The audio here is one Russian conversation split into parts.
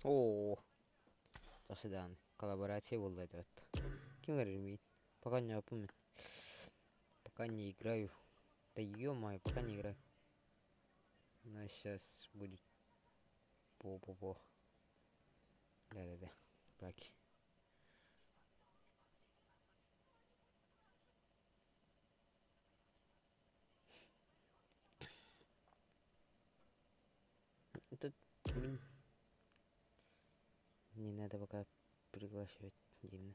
О, жақсыдан коллаборация болды айтып атты. Кем көрмейді? Пока не опомню. Пока не играю. Да ё-моё, пока не играю. Но сейчас будет по-по-по. Да-да-да. Браки. Тут не надо пока приглашать Дина.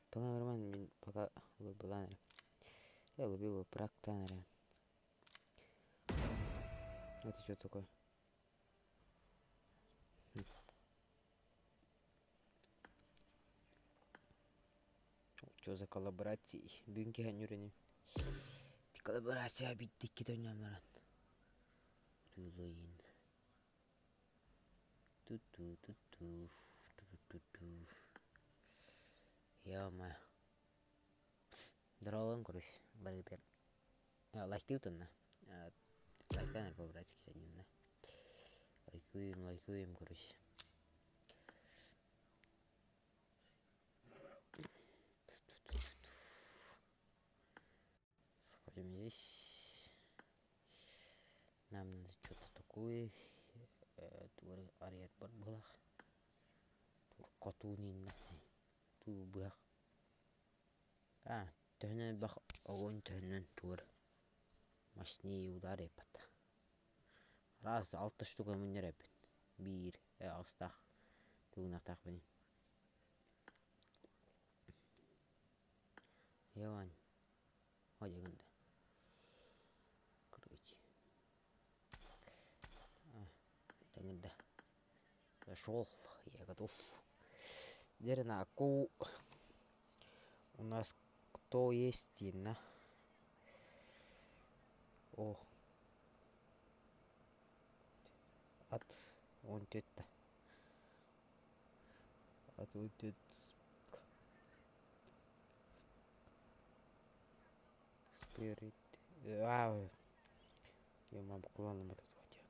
Пока нормально, пока была, наверное. Я любил практа, наверное. Это что такое? Что за коллаборации? Бюнки ханюрени. Коллаборация битти китонямаран. Тулоин. Ту-ту-ту-ту. Ту-ту-ту. Ё-моё. Здорово, короче. Барбер. Лайкты тонна. Лайктан по-братски садим, да. Лайкуем, короче. Сходим здесь. Нам надо что-то такое. Тур ариат барбалах. Тур котунин. Тур бах. Төнен бах огонь төнен тур. Машни удар епат. Раз 6 штука мөнер епет. Бир астах. Тугнақтақ бенен. Яван. Ходи гында. Короче. Гында. Зашел. Я готов. Дернаку. У нас кто есть, Дина? О. От он тетта. От он тет. Спирит. Я могу кланом этот хватит.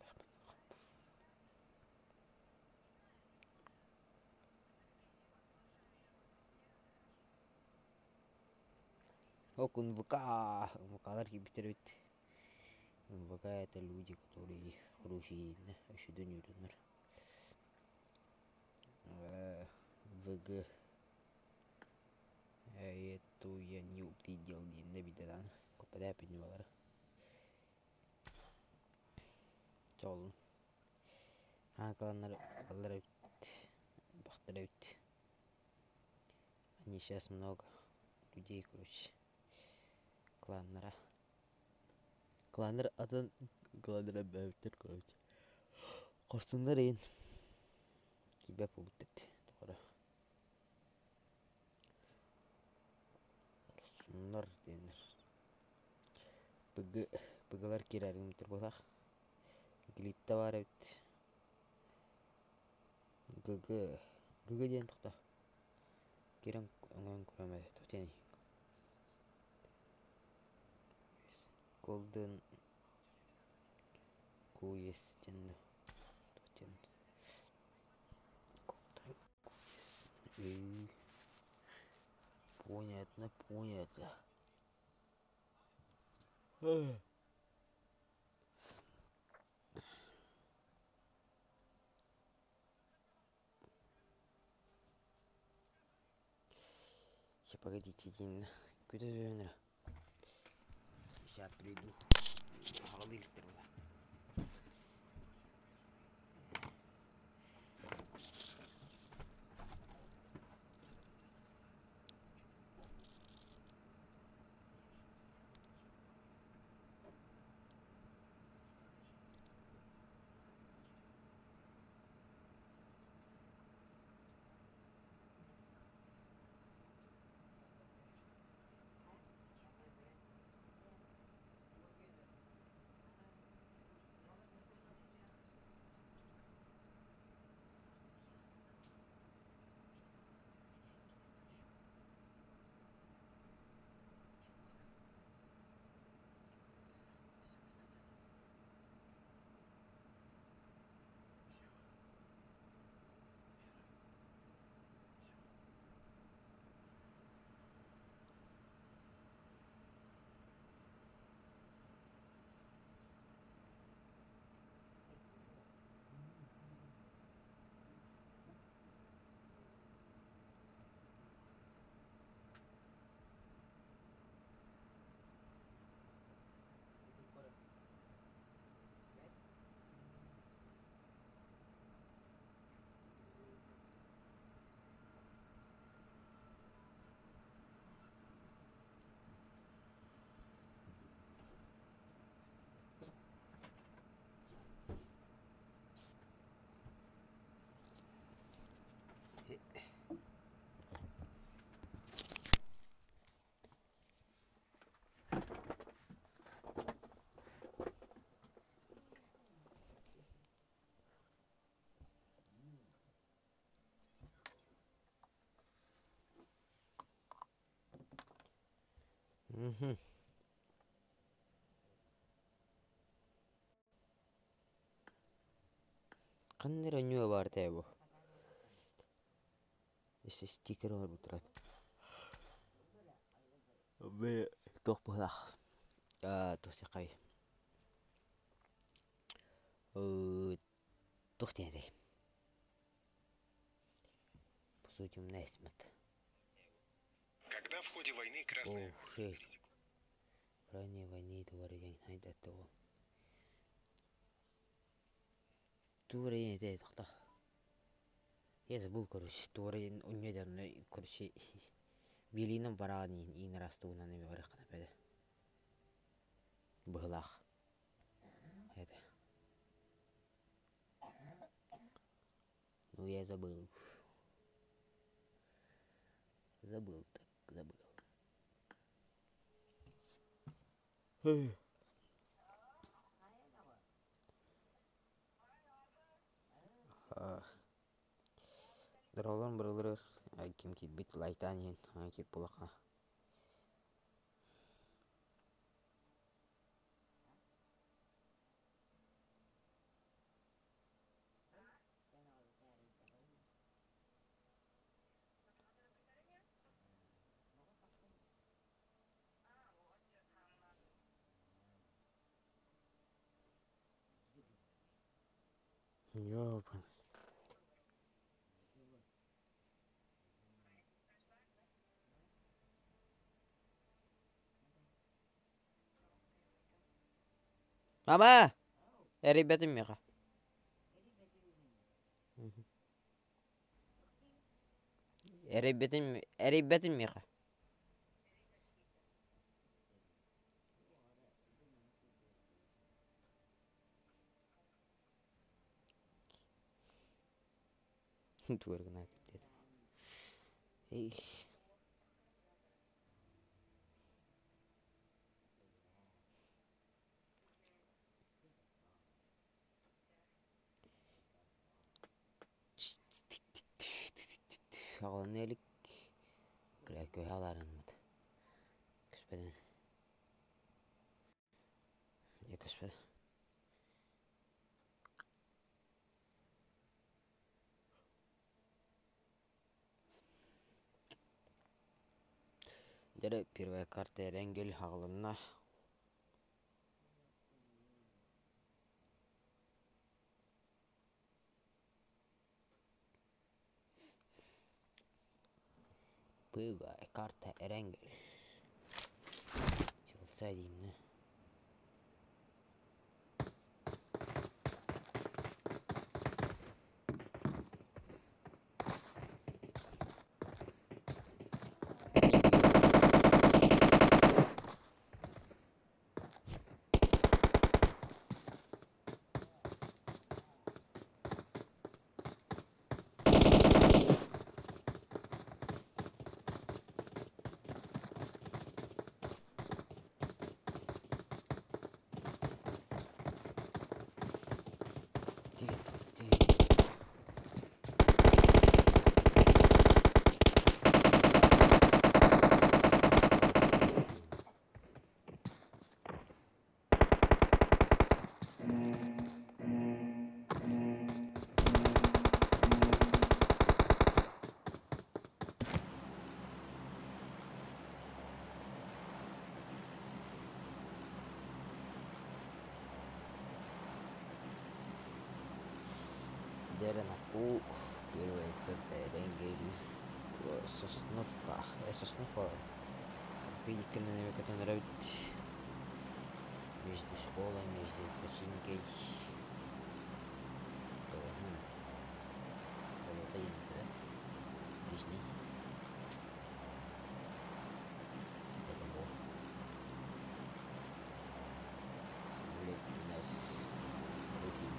Окун ВК. ВК биттерит. ВК это люди, которые хорошие, еще до нее. ВГ. Это я не увидел, не видел. Купая пенювара. Чол. Кланнар бахтарают. Они сейчас много людей, короче. Кланнара. Кланнар атан кланнара бәвтер, короче. Қорсындар ең. Тебя побудет. Doğru. Қорсындар денir. Бігілер керәрін бітір болақ. Глитта бар әбіт. Гүгі ден тұқта. Керен өңін көремеді. Тұқтен. Golden Куес денді. Тұқтен. Понятно. Сейчас погодите, Дин. Куда же я? Сейчас приду. Холодильник. Қандай ранеу бар тәбі. Если стикер бар бұтырат. Бе тоқ бұлақ. Тоқсы қай. Тоқ теңді. Посудим на эсмет. Когда в ходе войны Красная... В ранней войне дворяне хайдатты ол. Дворяне дәй тоқта. Езі бұл көріш. Дворяне үнедеріне көріші. Белінің барағын ең растуынан еме барақына бәді. Бұғылақ. Әді. Ну я забыл. Забыл. Дұралан бұрылыр. Кем кет бет лайтан ең. Кет бұлаққа. Ёпан. Мама! Ребята меха. Ребята меха. Tuarga na dito. Şağlanıyalik. Gülay köy halarınmadı. Küspeden. Ya küspeden. Дәрі первая карта Эренгель ағылына. Первая карта Эренгель. Чылса деймін. Деренаку первая карта Эренгель. Сосновка. Сосновка. Картинка на нее, которая нравится. Между школой, между починкой. Это я, да? Лишний. Это был. Самолет у нас русский.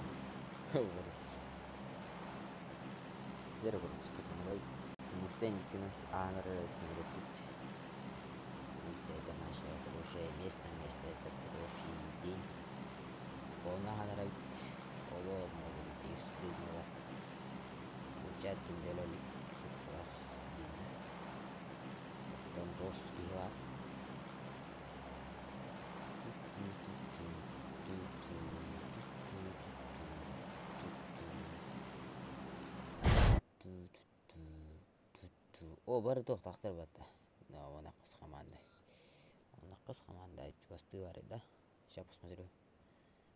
Деревом, с которым нравится. Муртенникина, нравится. Это наше хорошее место, это хороший день. Школа нравится. Школа много людей спрыгнула. Учатки делали шутка. Потом доски. О, бары тоқтақтар бата. Она қыз команда. Она қыз команда чувасты бар еді. Сейчас посмотрю.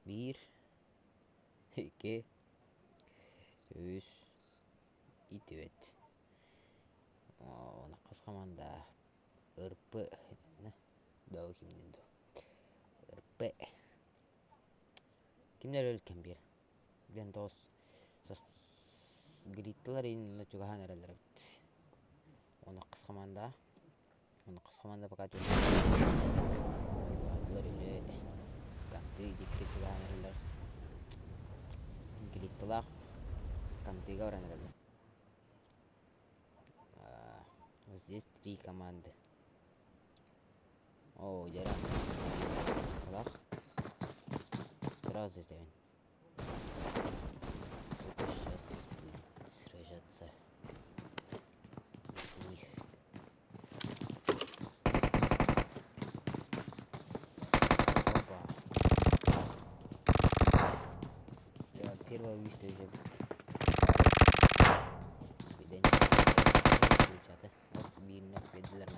1, 2, 3, и 4. Она қыз команда. РП. Дау кимден до. РП. Кимдер өлкен бир. Бен дос. Гриттылар инна чугахан әрелер бит. Оны қыз команда. Оны қыз команда пока жүр. Гриттылар үле. Канты дикке чугахан әрелер. Гриттылар. Кантыга баран әрелер. Здесь 3 команды. О, яран. Лах. Сразу сделаем. Сейчас будет сражаться. У них. Опа. Я первое выставил. Вот бирне педлер на.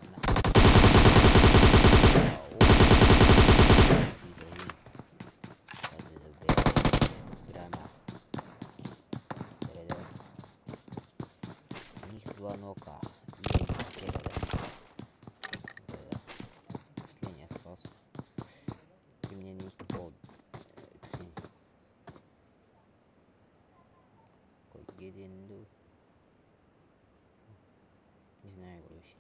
Нока. Последний остался. И мне не пол. Какой геденду. Не знаю, короче.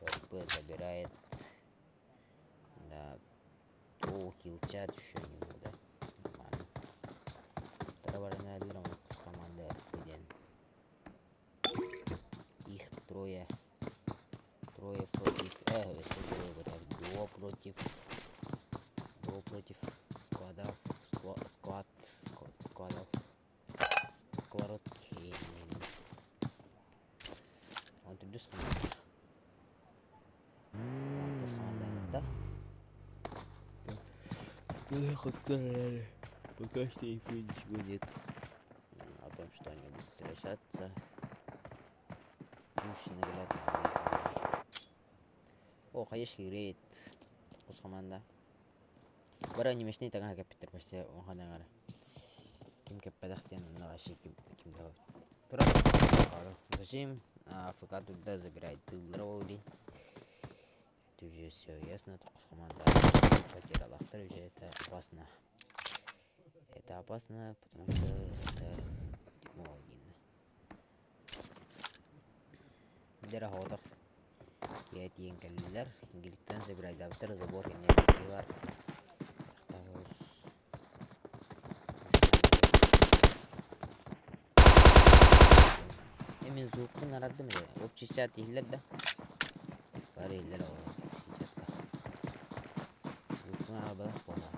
РП забирает. Да. О, килчат еще не буду, да? Нормально. Вторая с командой РП. Их трое. Трое против. Дуо против складов. Складов. Сковородки. Он тут с командой. С командой, да? Пока что ничего нет. О том, что они будут сражаться. Уж наглядно. О, конечно, играет с команда. Бара не мешни таган капитер басте оханагара. Ким капедахтен наши ким давай. Тура. Зачем АФК туда забирает тылроули. Это уже все ясно, только с команда потеряла. Второй же это опасно. Это опасно, потому что это молодина. Дера ходах. Я тиен каллер, гилтен забирает давтер забор и не бар. Emin zurtun aradım ya. Opçi saat ihler de. Bari ihler o. Zurtun arabada kola.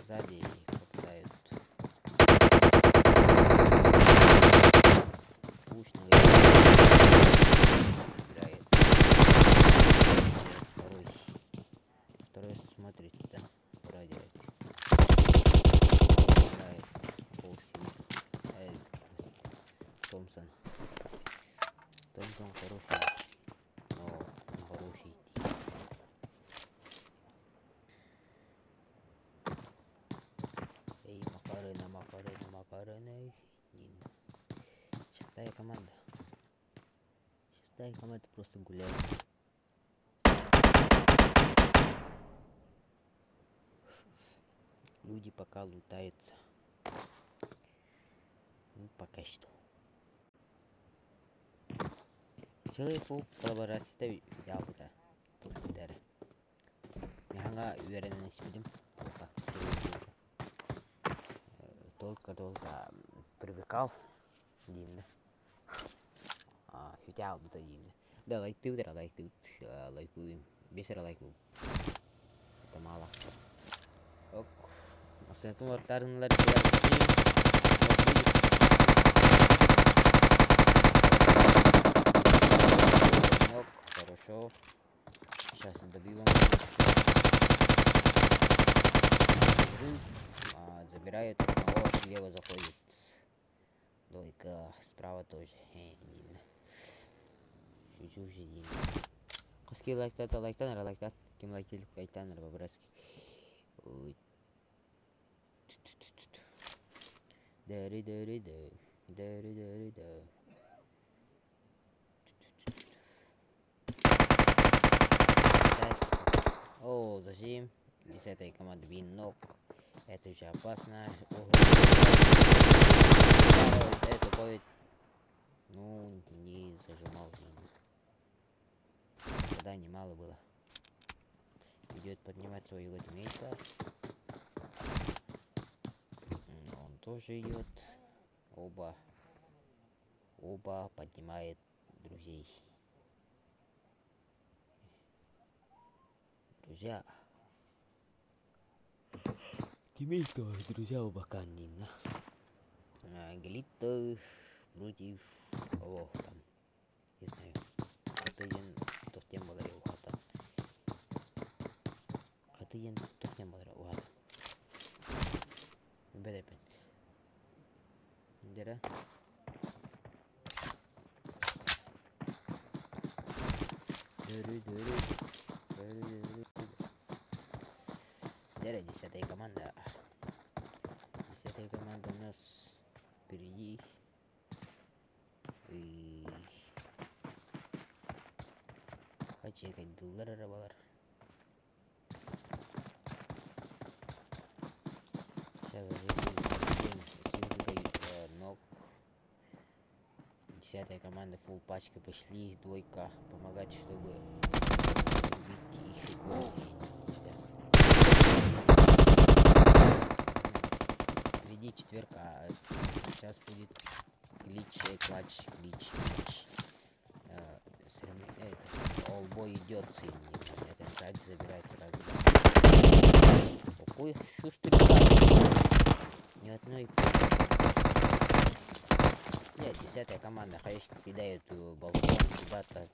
Sadi попадают. Пусть играет. Второй смотрит, да, радио. Томпсон хороший, но хороший. Эй, Макарена. Шестая команда просто гуляет. Люди пока лутаются. Ну, пока что. Целый пол коллаборацияда yapıda. Tutları. Механга уверенность будем. Только привыкал. Димна. Хотел бы Димна. Да, лайкуем. Бесер лайкуем. Это мало. Ок. Маслетун вартарынлар хороший. Хорошо. Сейчас добьем. Забирают одного, слева заходит. Дойка, справа тоже. Чуть-чуть же. Каски лайктан, кем лайктан, по-братски. О, зажим. 10-я команда Виннок. Это уже опасно. Это будет. Ну, не зажимал. Тогда немало было. Идет поднимать свою гатмейта. Он тоже идет. Оба поднимает друзей. Друзья. Тиммейт, друзья, оба канина. Глитто против кого там. Не знаю. Хатыен тохтен болар ухата. Хатыен тохтен болар ухата. Бедепен. Дера. Дера, 10-я команда. 10-я команда у нас впереди. И чекать доллары. Сейчас уже ног. 10-я команда фулл пачка пошли. Двойка помогать, чтобы убить их гол. Впереди четверка. Сейчас будет клатч. Олбой идет сильнее. Это кстати забирает сразу. Какой шустрый пас. Ни одной. Нет, 10-я команда. Хаешки кидают балкон куда-то.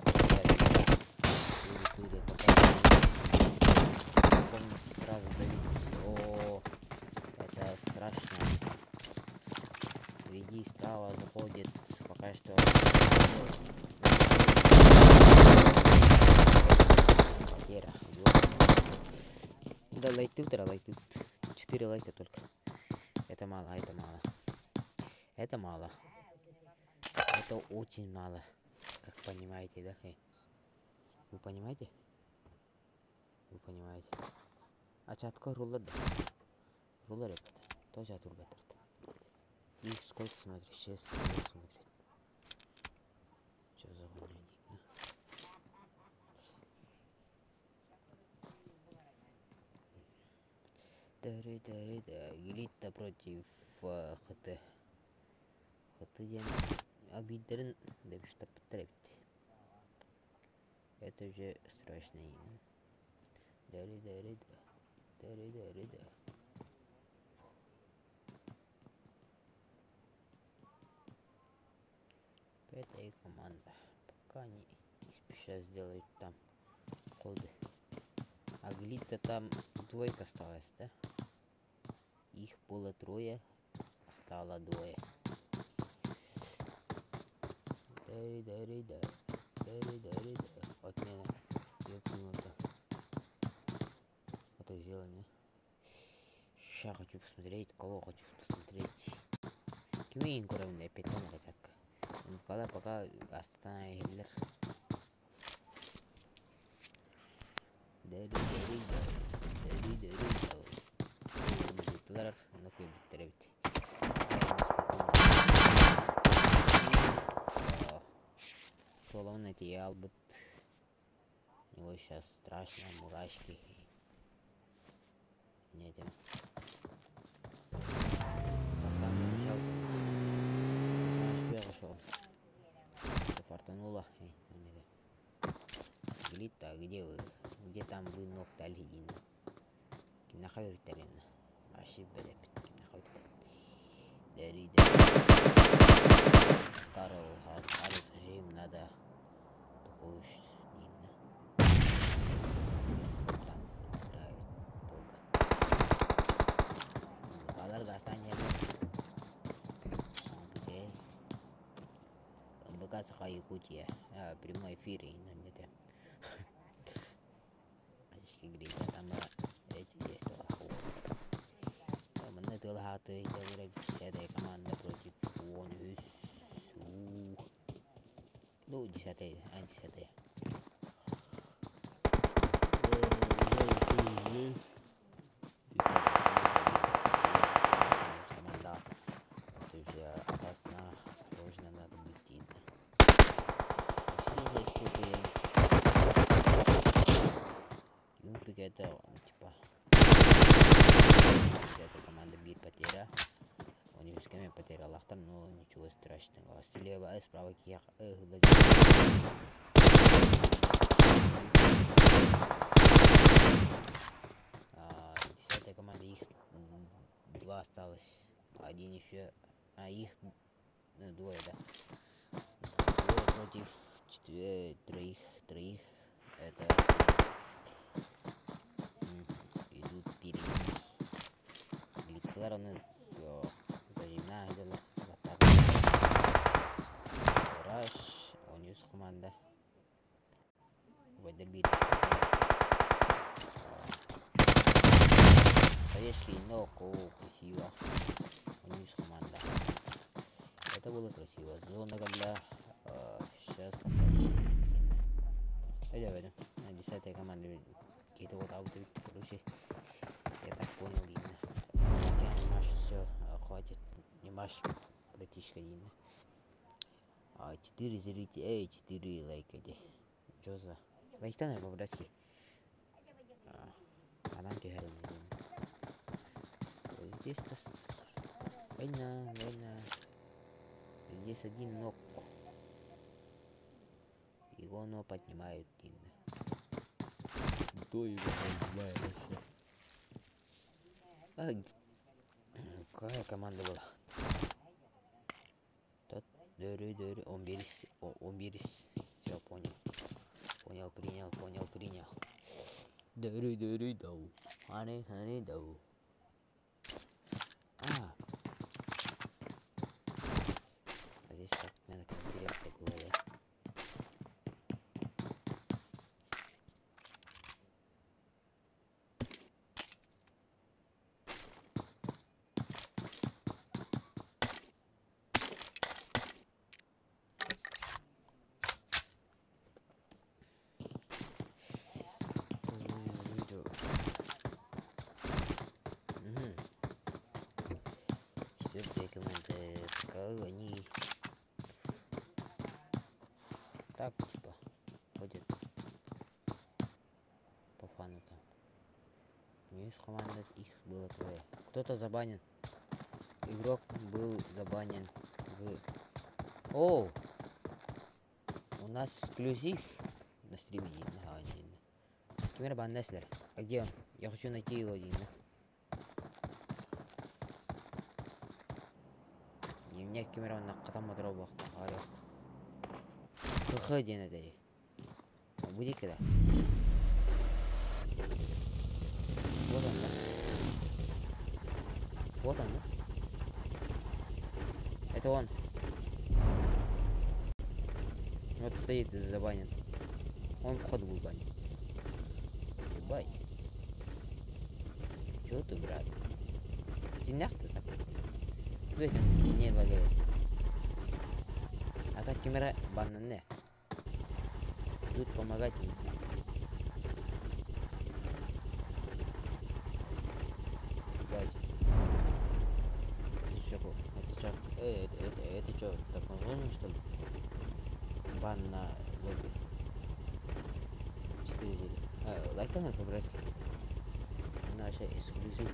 Сразу дают. О, это страшно. Впереди справа заходит пока что. Да, лайтут. 4 лайта только. Это мало. Это очень мало. Как понимаете, да? Вы понимаете? А чатка рулер. Рулер это. Тоже тургатор. Их сколько смотреть? 6 смотреть. Что за хуйня? Глитто против ХТ. ХТ обиден да потребить. Это уже страшно. Дари. 5-я команда. Пока они сейчас сделают там ходы. А Глитто там двойка осталась, да? Их было 3, стало 2. Дари. Отмена. Ёпнула-то. Вот так сделано. Сейчас хочу посмотреть, кого хочу посмотреть. Кимейн уровня 5 хотятка. Пока Астана Гиллер. Дари. Тулар нахуй биттеревить. Солон эти ялбут. У него сейчас страшно мурашки. Нет. Пацан убежал. Пацан шпел шел. Фартануло. Глитто, где вы? Где там вы ног талидин? Ким нахуй терен? Ошибка ким нахуй. Дари. Старый жим надо такой уж. Саха, Якутия. Прямой эфир и на мне. Очки грейт, там эти действия. Mana telah hati jadi saya команда против Вонюс. Ну, 10-й, а 10-й. Команда. Это уже опасно, осторожно надо быть. Сильная ступень. Юмпик это типа. Это команда бит потеря. Он не с кем потерял лахтар, но ничего страшного. Слева, справа кия. Десятая команда, их 2 осталось. Один еще. Их двое, да. Двое против троих. Это идут впереди. Гликараны занимна идет Раш, Онюс команда. Вайдербит. Поешли ноку, красиво. Онюс команда. Это было красиво. Зона когда сейчас пойдем. 10-я команда какие-то вот ауты, короче. Я так понял, именно. Не маш, все, хватит. Не маш, братишка, именно. 4 зрителя, 4 лайка. Что за? Лайк-то, наверное, по-братски. А нам пигарим. Здесь-то война. Здесь один ног. Его но поднимают именно. Кто его поднимает вообще? Какая команда была? Тот, он берись. Все, понял. Принял. Дау. Хани, дау. Здесь так, наверное, как директор было, да? Они так типа ходят по фану там. Ньюс команда их было трое. Кто-то забанен. Игрок был забанен О! У нас эксклюзив на стриме не видно. Камера баннеслер. А где он? Я хочу найти его один. Мне камера на катам дробах. Выходи на дэй. Буди когда. Вот он, да? Это он. Вот стоит и забанен. Он походу был банен. Ебать. Чё ты, брат? Денег ты такой? В этом не лагает. А так камера баннанная. Тут помогать им. Ебать. Это чё, так назовем, что ли? Бан на лобби. 4 зели. Лайк канал по-братски. Наша эксклюзив.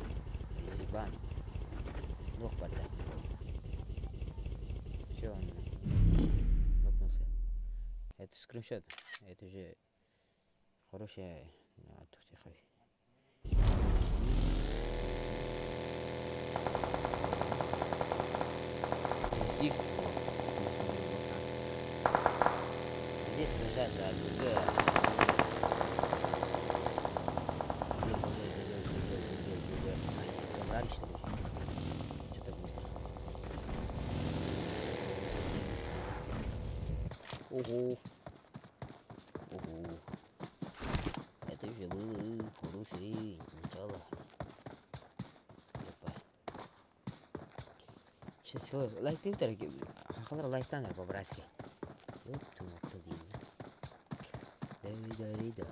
Зибан. Ног порта. Все, он нокнулся. Это скриншот. Это же хорошая. Здесь снижается забрали, что ли? Что так быстро? Ого. Ого. Это же было хорошее начало. Опа. Сейчас лайк деңдер. Хақылар лайктан по-братски. Ёпту дейін. Давида.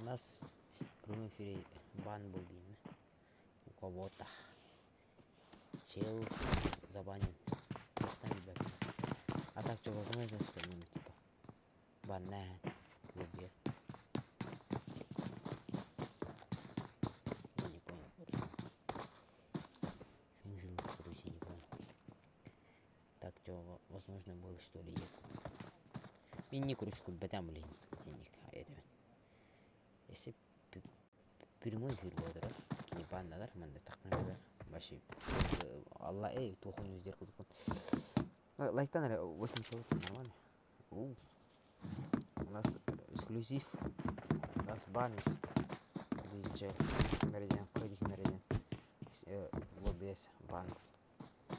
У нас в прямом эфире бан был дейін. У кого-то. Чел забанен. А так что возможно, что типа банная везде. Я не понял, короче. Смысл, короче, не понял. Так что возможно было, что ли, я не кружку бетам ли денег, а это. Если прямой эфир был, да, не банна, манда так надо. Вообще, Алла, туху не сдержку. Лайктан 8 человек, нормально. У нас эксклюзив. У нас бан из DJ Меридиан, Кодик Меридиан. В OBS бан.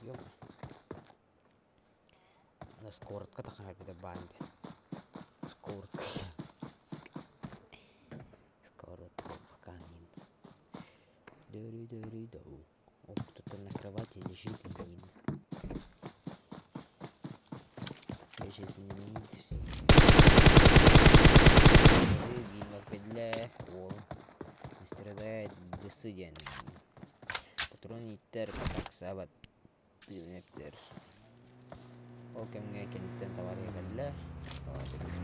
Ём. У нас коротко так например банды. Коротко. Коротко пока не. Дори. О, кто-то на кровати лежит один. Я сейчас знаменитость. Винок бедле. О, не страдает бессуден. Патроны тер, как сабат. Пилнектер. Oke, mungkin kita tawarin bедле.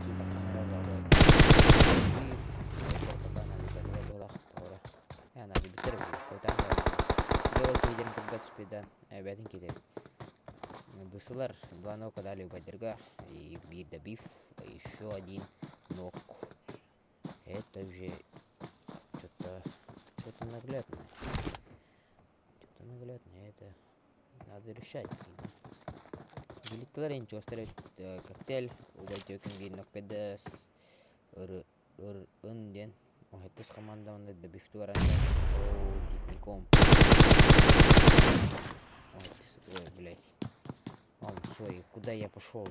Kita kamera bawa. Я надо битер какой-то делать видео под спидан. Бәтин кетеп. Дысылар два нока дали Байдерга и бир добив еще один нок. Это уже что-то наглядное. Что-то наглядное. Это надо решать. Билетлер ничего оставить коктейль. Убайтёкен бир нок педас. Ден. Это с командой он это добив творан. О, гитником. Ой, блядь. Сори, куда я пошел?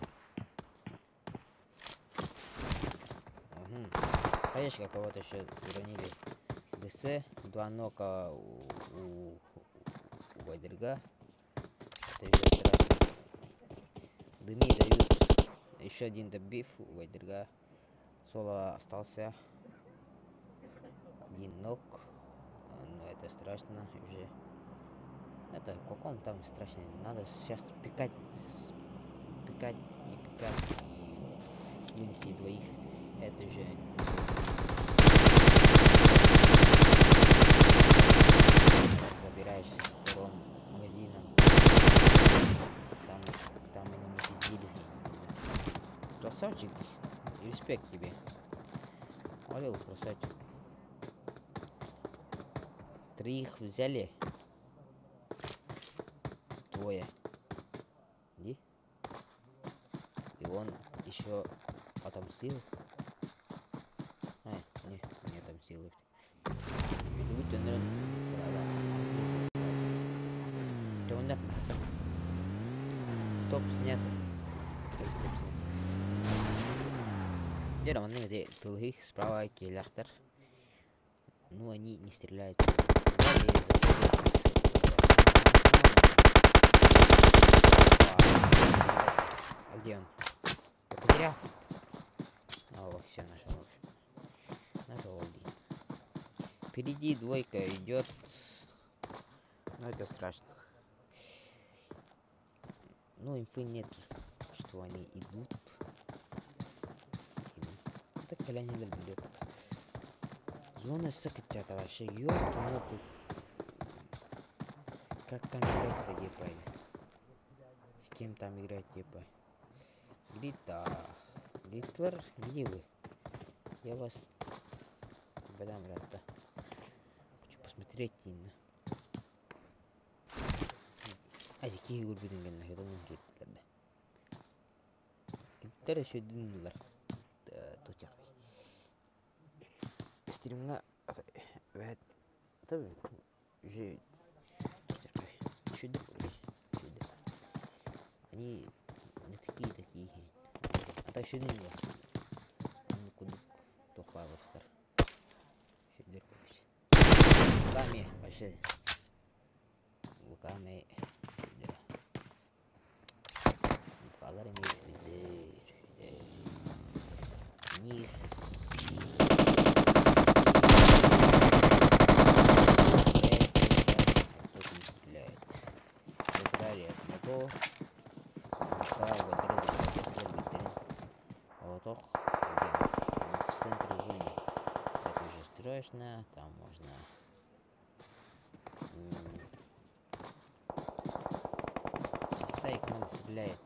Скажешь, кого-то еще уронили. ДС, два нока у Байдерга. Это уже страшно. Дыми дают. Еще один добив у Байдерга. Соло остался. Один нок. Но это страшно уже. Это в каком там страшно. Надо сейчас пикать и вынести двоих. Это же забираешь с вторым магазином. Там они не пиздили. Красавчик. Респект тебе. Орел, красавчик. Троих взяли. Двое. И он еще отомстил. Не отомстил. Стоп снято. Дерево, ну, тылы, справа келяхтар. Ну, они не стреляют. А где он? Я потерял. О, все, нашел. Нашел. Впереди двойка идет. Но это страшно. Ну, инфы нет, что они идут. Так коляне блядь. Зона сакачата вообще. Ёпта. Как там играть-то, типа? С кем там играть, типа? Гритлер, где вы? Я вас... Бадам, рад-то. Хочу посмотреть, Инна. А какие игры будем играть? Я думаю, Гритлер, да. Гритлер еще один доллар. Тут я. Стримна... Это... Уже... Сюда. Они Тащудың ба? Күндік тоқпай бұқтар. Шедер көбіс. Вуками, башы. Вуками. Шедер. Вукалар емес білдер. Них. В центре зоны это уже страшно, там можно шестая команда стреляет.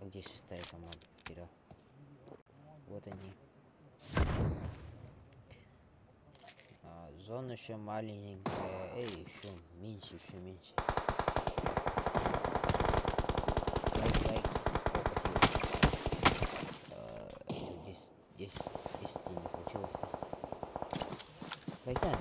А где шестая команда? Вперед. Вот они. Зона еще маленькая, еще меньше, Лайк. О, 10 не получилось. Лайк, да.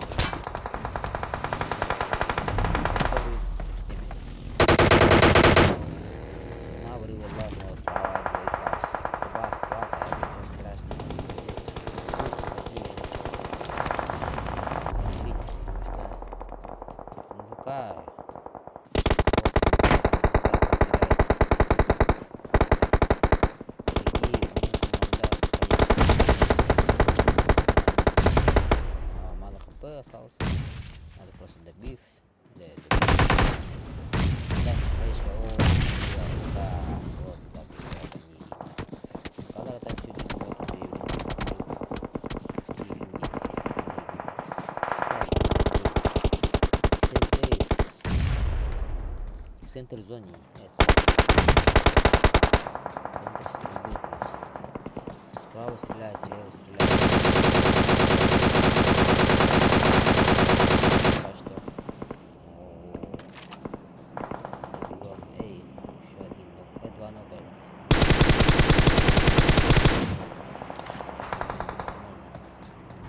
Остался. Надо просто добив. Да, не слышно. Да, вот так и когда это чуть центр зоны. Центр стрельбы. Справа стреляет, слева стреляет.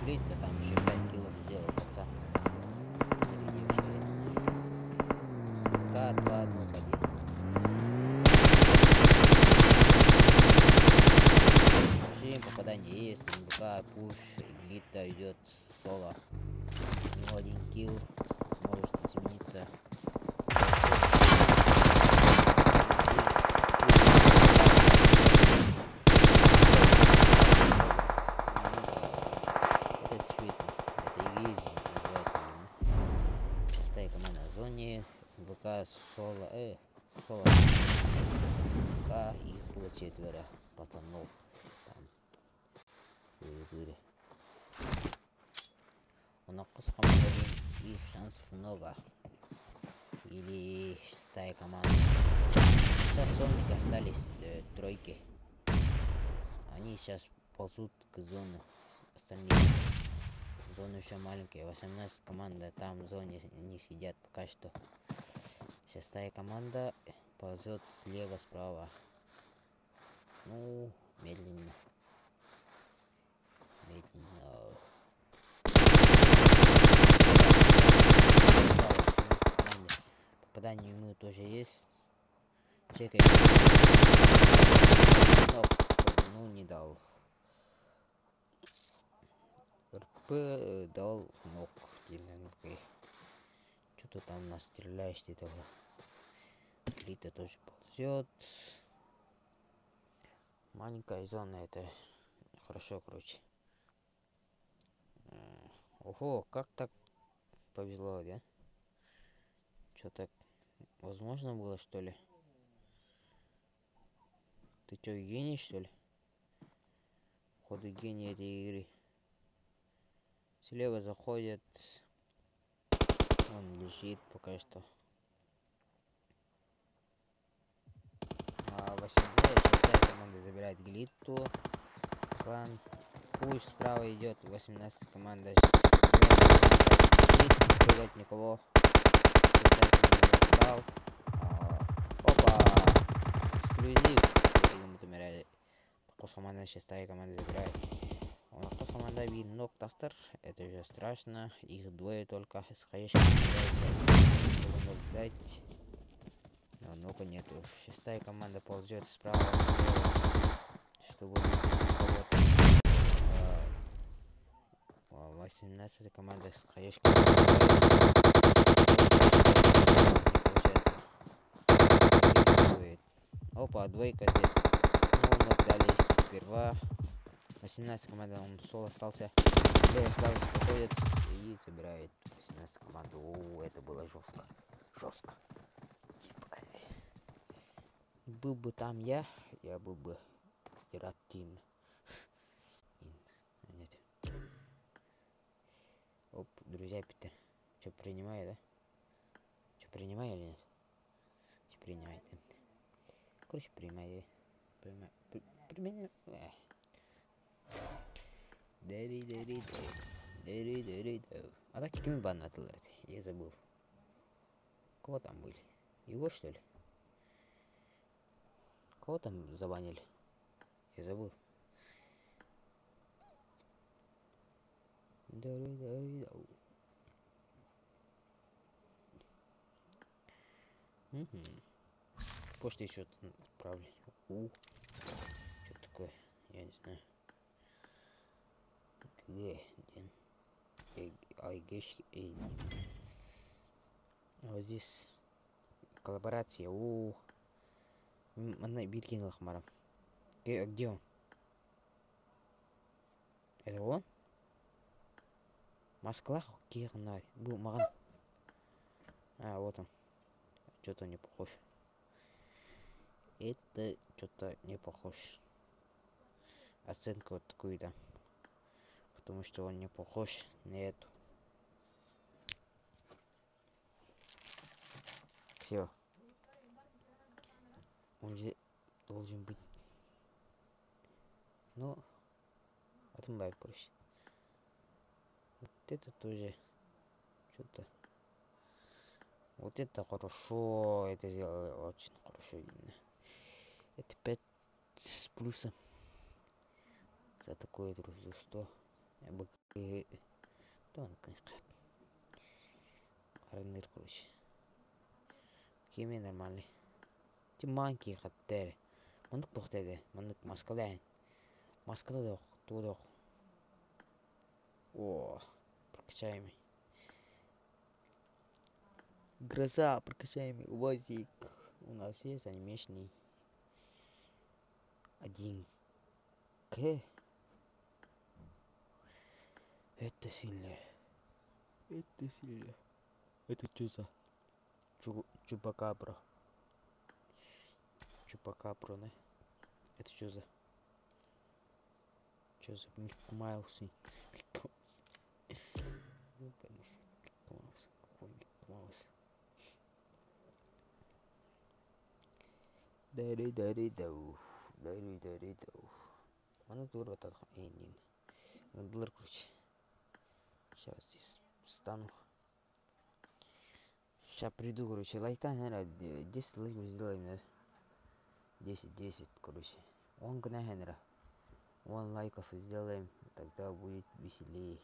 Глядь-то там еще 5 килов сделал, пацан. К2, ну поди. Вообще попадание есть, МВК, пуш, глита идет соло. У него 1 килл, может измениться. ВК соло, соло. ВК, их было 4 пацанов. Там. У нас команда, их шансов много. Или шестая команда. Сейчас сонники остались тройки. Они сейчас ползут к зону. Остальные зоны еще маленькие. 18 команда там в зоне не сидят пока что. Шестая команда ползет слева, справа. Ну, медленно. Попадание ему тоже есть. Чекай. Ну, не дал. РП дал ног. Что-то там нас стреляешь, ты того. Лита тоже ползет. Маленькая зона, это хорошо, короче. Ого, как так повезло, да? Что так возможно было, что ли? Ты что, гений, что ли? Походу, гений этой игры. Слева заходит. Он лежит пока что. 8-6 команда забирает глиту. Клан. Пусть справа идет 18 команда. Прыгать никого. Опа! Эксклюзив. Похож команда, шестая команда забирает. У нас команда видит ног тастер. Это уже страшно. Их двое только. Сходящих Но ногу нету. Шестая команда ползет справа слева, чтобы убить кого-то. 18 команда с хаешкой. Опа, двойка здесь. Ну, мы отдались сперва. 18 команда, он соло остался. Слева справа выходит и собирает 18 команду. О, это было жестко. Жестко. Был бы там я был бы Иратин. Нет. Оп, друзья, Питер. Что, принимаю, да? Что, принимаю или нет? Что, принимает? Короче, принимаю. Принимаю. А так какими бан атылар? Я забыл. Кого там были? Его, что ли? Кого там забанили? Я забыл. Почта еще отправлю. Что такое? Я не знаю. А вот здесь коллаборация. Она Биркин Лахмаром. Где он? Это он? Москва, Кирнарь. Был Маган. А, вот он. Что-то не похож. Это что-то не похож. Оценка вот такую-то. Потому что он не похож на эту. Все. Он же должен быть. Ну, отмывай, короче. Вот это тоже что-то. Вот это хорошо. Это сделали очень хорошо. Это 5 с плюсом. За такое, друзья, что я бы... Тонко. Арнир, короче. Кеми нормальный. Ти манки хаттер. Мандык бухтеде. Мандык маскалайн. Маскада дох. Тудох. О, прокачаемый. Гроза, прокачаемый. УАЗик. У нас есть анимешный. 1К. Это сильно. Это сильно. Это что за? Чупакабра. Чупакабра, да? Это что за? Что за Майлсы? Дари-дари-дау. Дари-дари-дау. Она дура так. Не. Надо, короче. Сейчас здесь встану. Сейчас приду, короче. Лайка, наверное, 10 лайков сделаем, да? 10, короче. Он наверное. 1 лайков сделаем. Тогда будет веселее.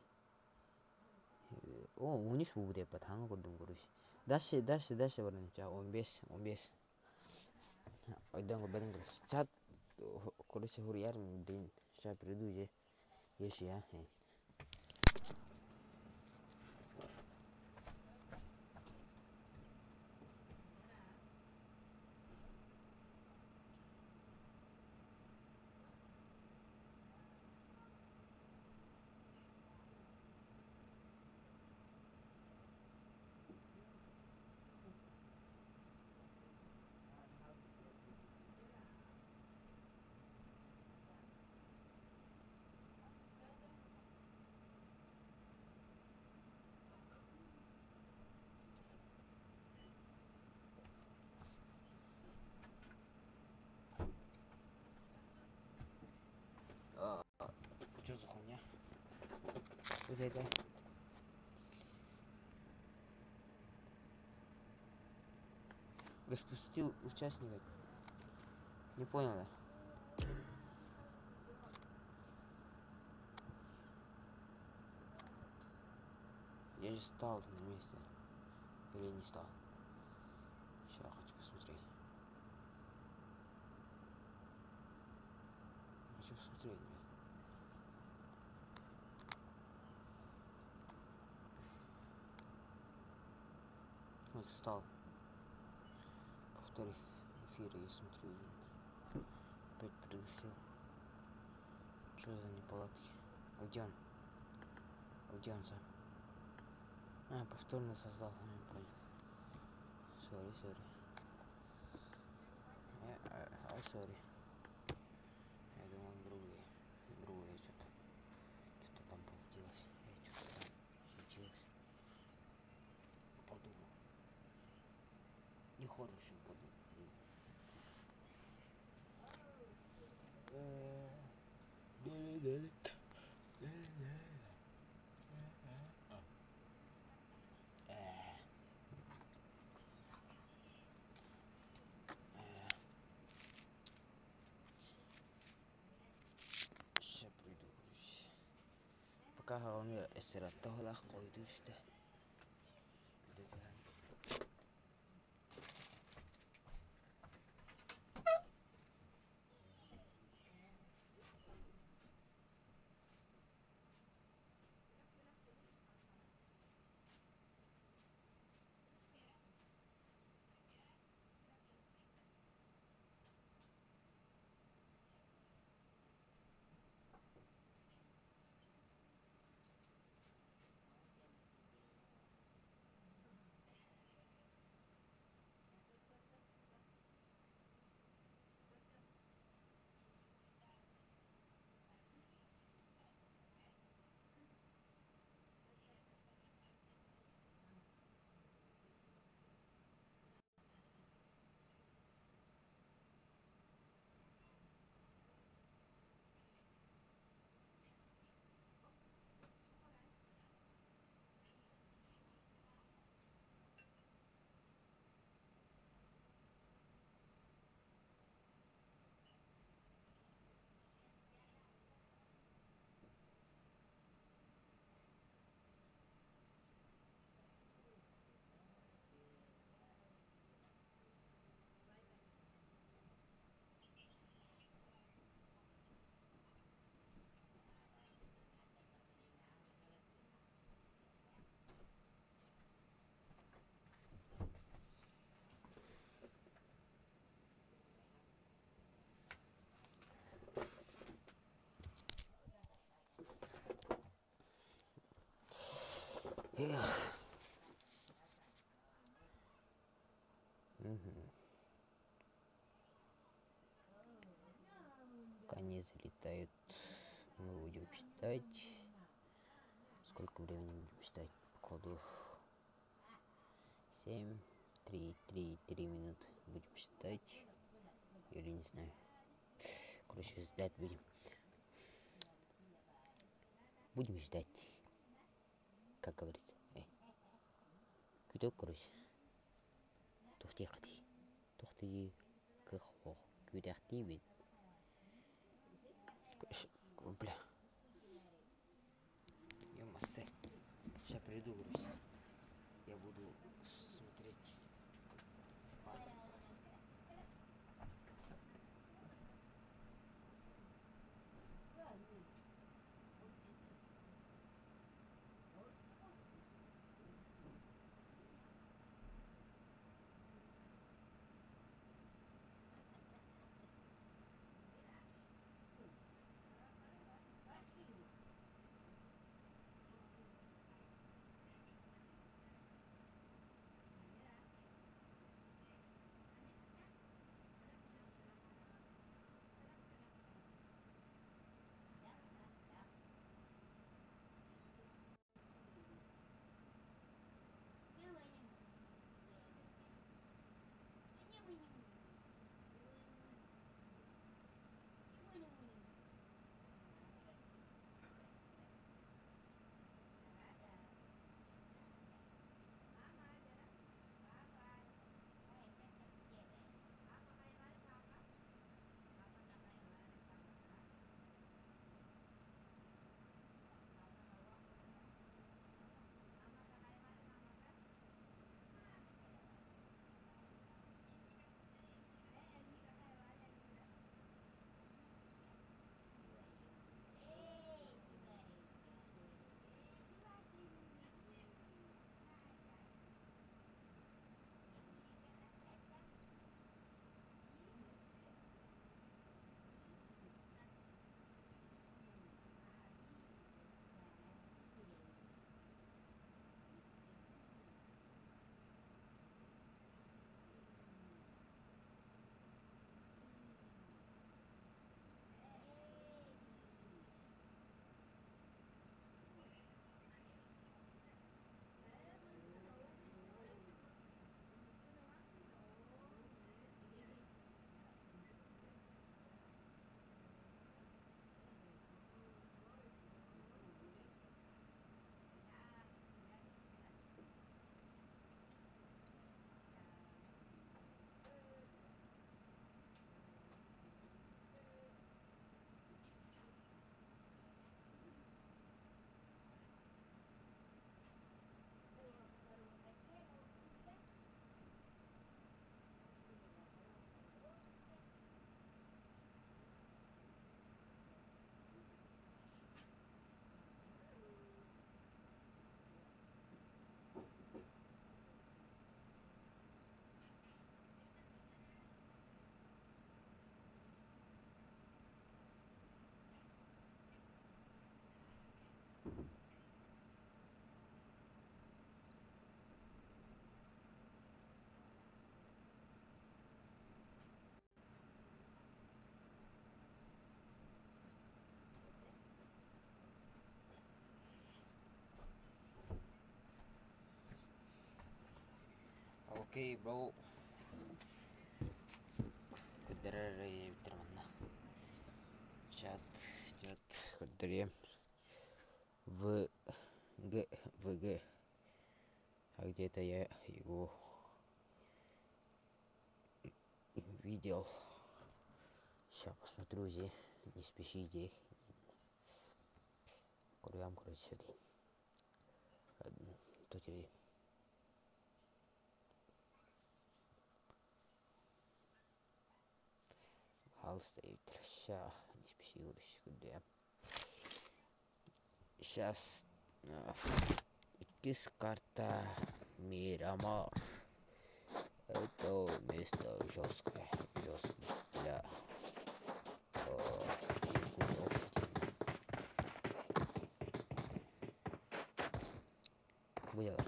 О, уnis будет потом, короче. Дальше, вроде. 15. Ойдан го чат, короче, хуриар блин. Сейчас приду же. Если я. Что за хуйня? Вот это. Распустил участника. Не понял, да? Я же стал на месте. Или не стал. Сейчас хочу посмотреть. Вот встал. Повторив эфире, я смотрю, опять пригласил. Что за неполадки? А где он? А где он сам? А, повторно создал, я понял. Сори. Сори. Я думал, другое что-то там получилось. Что-то там случилось. Подумал. Нехорошенько будет. Дали. Сейчас приду, грузь. Пока головне эстераттағылақ қойды үсті. Пока не залетают, мы будем считать. Сколько времени будем считать? Походу 7, 3 минуты будем считать. Или не знаю. Короче, ждать будем. Будем ждать. Как говорится. Күтіп, короче. Тоқти. Көхоқ. Күтәқти бит. Бля. Ёмасы. Сейчас приду, грусь. Я буду смотреть. Окей, бро. Кудерere бітірманна. Чат. Кудере. ВГ. А где-то я его видел. Сейчас посмотрю здесь. Не спешите. Курям, короче, сюда. Тут я... Стоит. Сейчас, не спешил, секунду. Сейчас карта Мирамар. Это место жесткое для Будет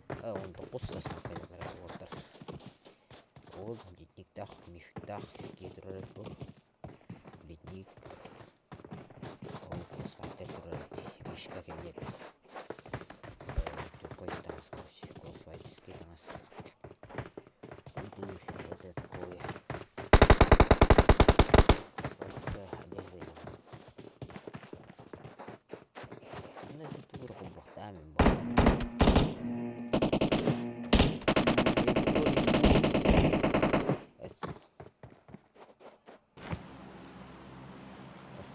19 составлено отыр. Ол литниктах, мифтах кетіріліп бұл. Литник ол косфайтер тұрады. Бешка кемдеп. Такой танц, косфайтский танц. Это такое. Просто одежда ем. Если ты вырху бахтами был.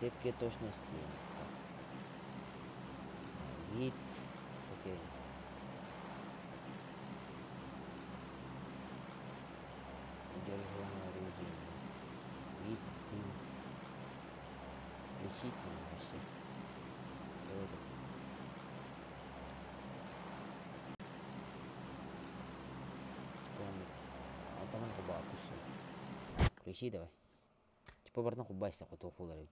Сетки точности. Вид. Окей. Удерживание оружия. Вид. Включительно вообще. Автоматика была опущена. Включи давай. Типа бардам кубайся, хотел фуллерить.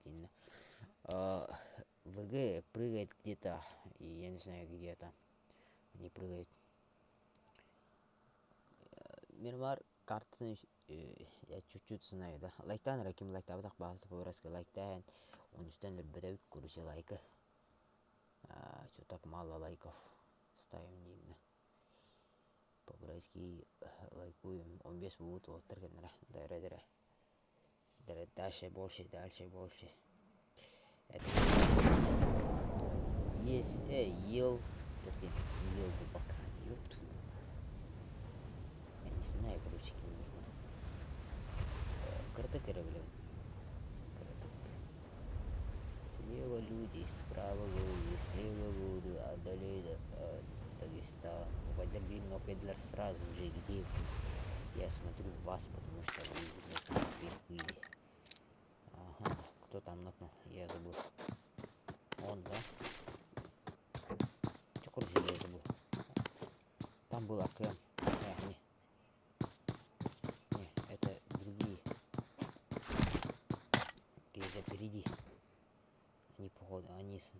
ВГ прыгает где-то, и я не знаю где-то. Они прыгают. Мирмар картаны я чуть-чуть знаю, да. Лайктан раким лайкта так базы повраска лайктан. Он үстен бедеут курсе лайка. Что так мало лайков ставим нигде. По-братски лайкуем. Он без будет вот так дайра. Дальше больше. Это есть, ел пока, ёпту. Я не знаю, короче, кем-нибудь. Картекеры, блин. Слева люди, справа люди, слева люди, отдали Дагестан. Водербин Педлер сразу же где. Я смотрю вас, потому что вы впервые. Ага, кто там нокнул? Я забыл. Он, да? Что, короче, я забыл. Там был АКМ. Не, это другие. Где-то впереди. Они, походу, они же...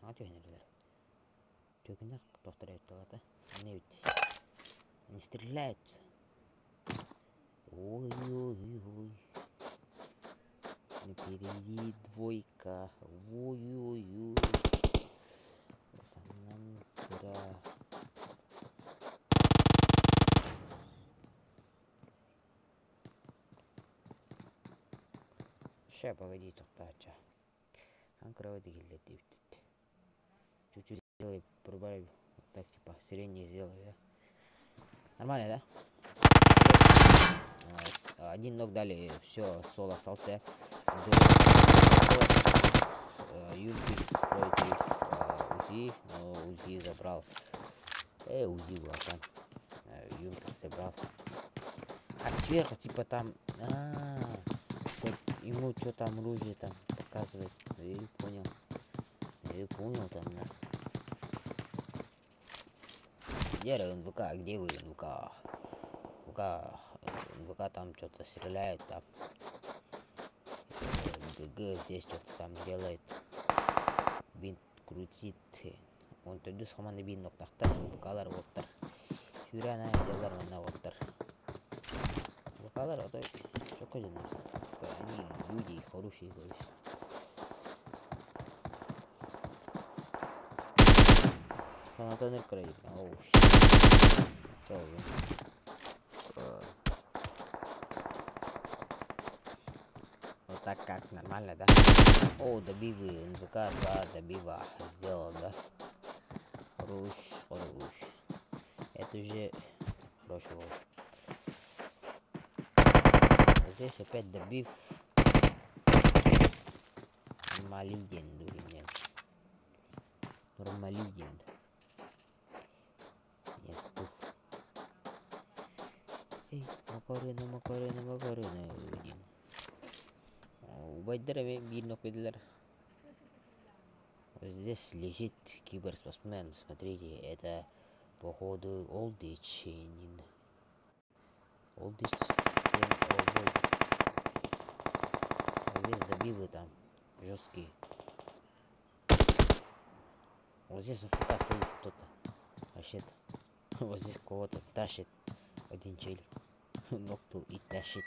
А, что они делают? Тёгнах, кто второй талата? Они ведь... Они стреляются. Ой. Впереди двойка. Ой. Санамтра. Ща, погоди, тоқтача. Анкровать гильдия. Чуть-чуть сделай, прибавь. Вот так, типа, средний сделай, да? Нормально, да? Один ног дали, все, соло остался. Юнкер против УЗИ, но УЗИ забрал. УЗИ был там. Юнкер забрал. А сверху, типа там... ему что там оружие там показывает. Я понял там, да. Где НВК? Где вы, НВК? НВК там что-то стреляет там. ГГ здесь что-то там делает. Бинт крутит. Он tudi саманы бин ноктахтар, НВКлар оттар. Сюряна делар мана оттар. НВКлар это что кожаный. Они люди хорошие, короче. Натанер Крейг. Оу, чё вы? Вот так как, нормально, да? О, добивы, НВК 2 добива. Сделал, да? Хорош, хорош. Это уже хорошо. Здесь опять добив. Нормалиден, блин. Нормалиден. Я стух. Эй, Макарена, один. Убайдерами видно, куда. Здесь лежит киберспортсмен. Смотрите, это походу Олдиченин. Олдич. Здесь забивы там жесткие. Вот здесь АФК стоит кто-то. Вообще-то. Вот здесь кого-то тащит. Один челик. Нокнул и тащит.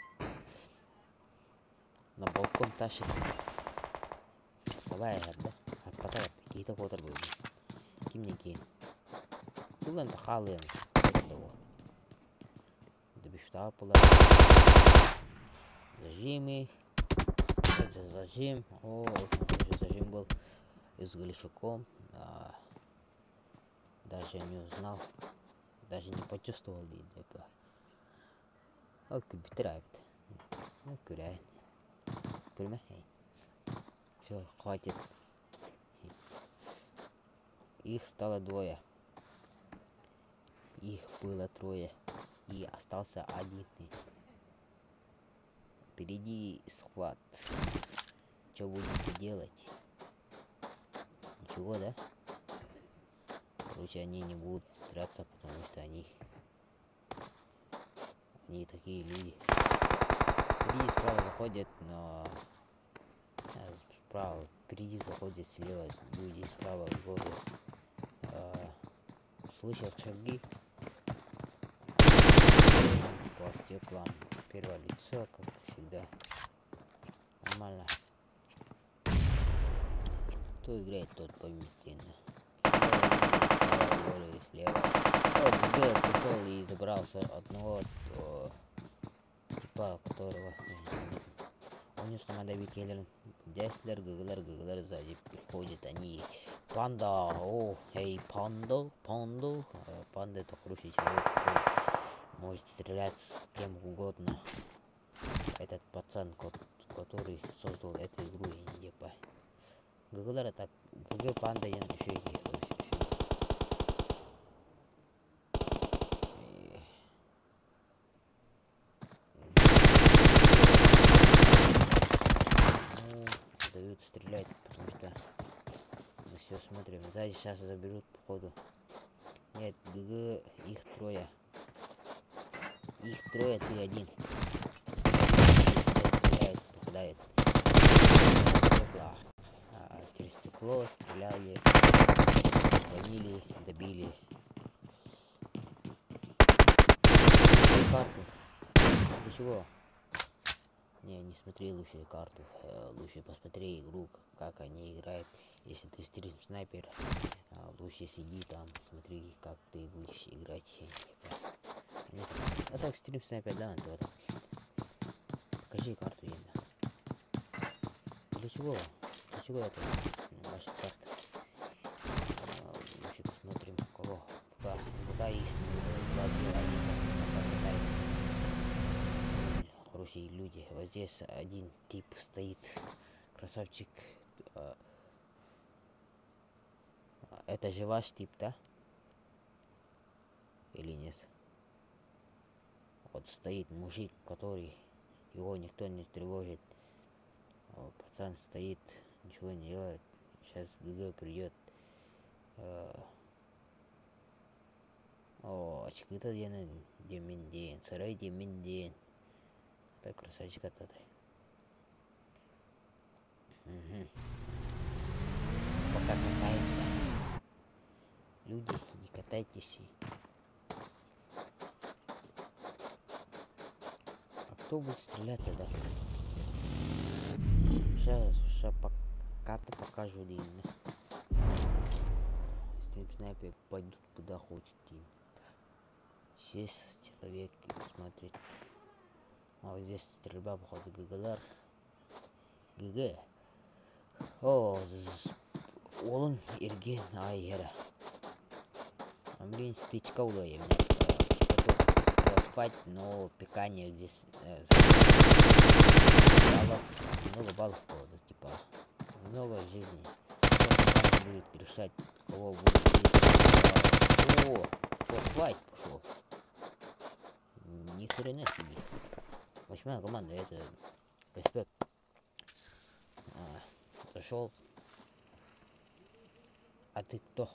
На балкон тащит. Савая, да? А потом какие-то котор были. Кимники. Булан хален. Добивта пола. Зажимы. Это зажим. О, очень зажим был. И с глишуком. Даже не узнал. Даже не почувствовал. О, кубитрает. Ну, куряет. Курьма. Все, хватит. Их стало двое. Их было трое. И остался один. Впереди схват. Что будете делать? Ничего, да? Короче, они не будут драться, потому что они такие люди. Впереди справа заходят, но справа, впереди заходят слева люди, справа выходят. Слышал шаги по стеклам. Первое лицо, как всегда. Нормально. Кто играет, тот поймите. Слева. Вот ГГ пришел и забрался одного, типа, которого он с командой Викелер. Деслер, ГГЛер сзади приходят они. Панда, о, эй, панда. Панда это хороший человек, который может стрелять с кем угодно. Этот пацан, который создал эту игру, я не понимаю. ГГЛер это ГГ панда, я еще и дают стрелять, потому что мы все смотрим. Сзади сейчас заберут, походу. Нет, ГГ, их трое. Их трое, ты один. Стреляет, попадает. Через стекло стреляли, звонили, добили. Карту. Для чего? Не смотри лучше карту, лучше посмотри игру, как они играют. Если ты стрим снайпер, лучше сиди там, смотри, как ты будешь играть. А так стрим снайпер, да, то да. Покажи карту, Ена. Для чего? Для чего это ваша карта? Лучше посмотрим, кого. Пока их хорошие люди. Вот здесь один тип стоит, красавчик. Это же ваш тип, да? Или нет? Вот стоит мужик, который его никто не тревожит. Пацан стоит, ничего не делает. Сейчас ГГ придет. О, очкыта деминден, сарай деминден. Так, красавчик от этой. Пока катаемся. Люди, не катайтесь. А кто будет стреляться, да? Сейчас карты покажу, Дин. Стрим снайпер. принципе, пойдут куда хочет. Здесь человек смотрит. А вот здесь стрельба, походу, ГГЛар. ГГ. О, олын ерген айера. Блин, стычка удая. Спать, но пикание здесь много баллов, типа много жизней. Будет решать, кого будет бить. О, спать пошел. Ни хрена себе. 8-я команда, это респект. Зашел. А ты кто?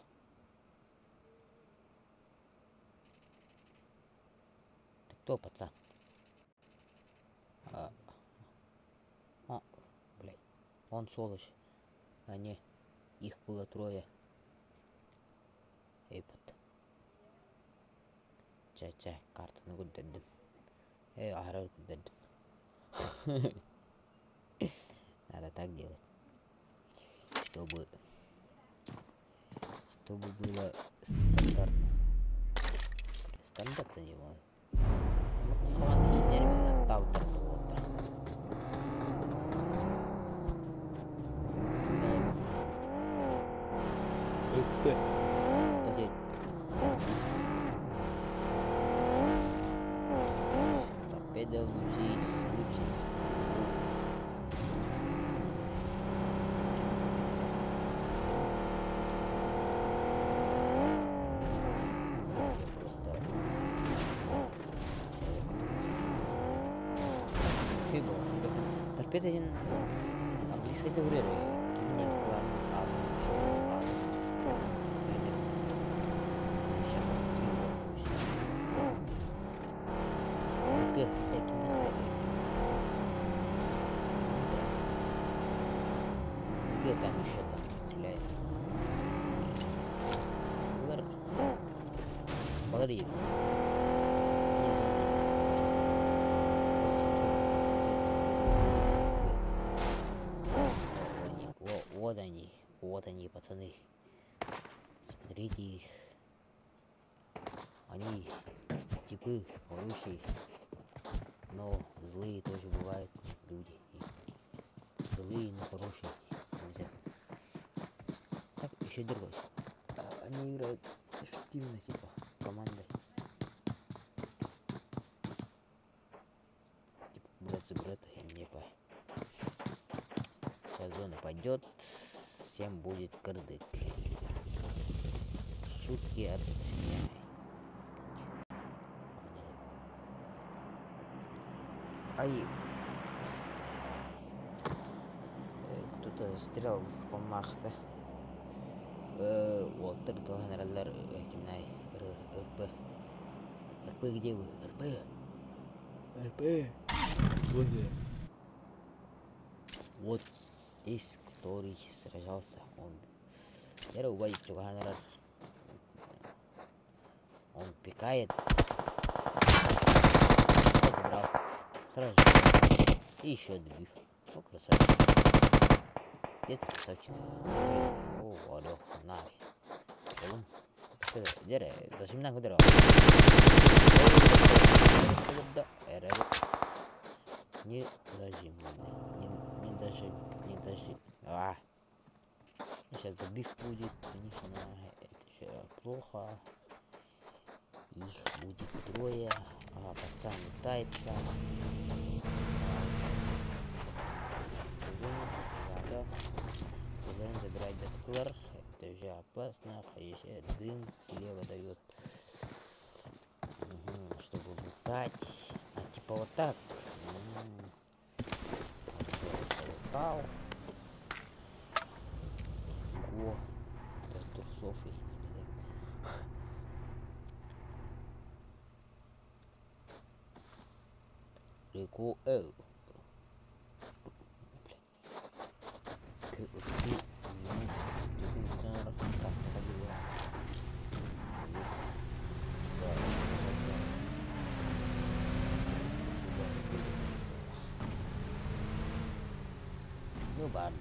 Ты кто, пацан? Блядь. Он сволочь. А не, их было 3. Эйпот. Ча, карта, ну куда дадим. Ахрар куда дадим. Надо так делать. Чтобы было стандартно. Стандартно не было. Ну, схватки термин отталкивает кого-то. Торпеда лучи. Торпеда один английской говорили. Гимник клан там еще там стреляет. Балерин. Вот они, пацаны. Смотрите их. Они типы хорошие, но злые тоже бывают люди. Злые, но хорошие. Нельзя. Так, еще другой. Они играют эффективно, типа, командой. Типа, брат за брата, я не понимаю. Сейчас зона пойдет, всем будет кырдык. Шутки от меня. Ай. Кто-то стрелял в комахта. Вот, только генералдар Кимнай, РП. РП, где вы? РП. Вот из который сражался он. Я убедил, что генерал. Он пикает. Забрал. Сразу же. И еще добив. Ну, красавчик. Где-то красавчик. О, алё, най. Олум. Дере, зачем нам куда? Не подожди, не даже. Сейчас добив будет, конечно, это же плохо. Их будет 3, пацан летается. Надо забирать доклар, это уже опасно, если дым слева дает, чтобы летать, типа вот так. Полетал. О, это трусов их. Реку Эл. Ну ладно.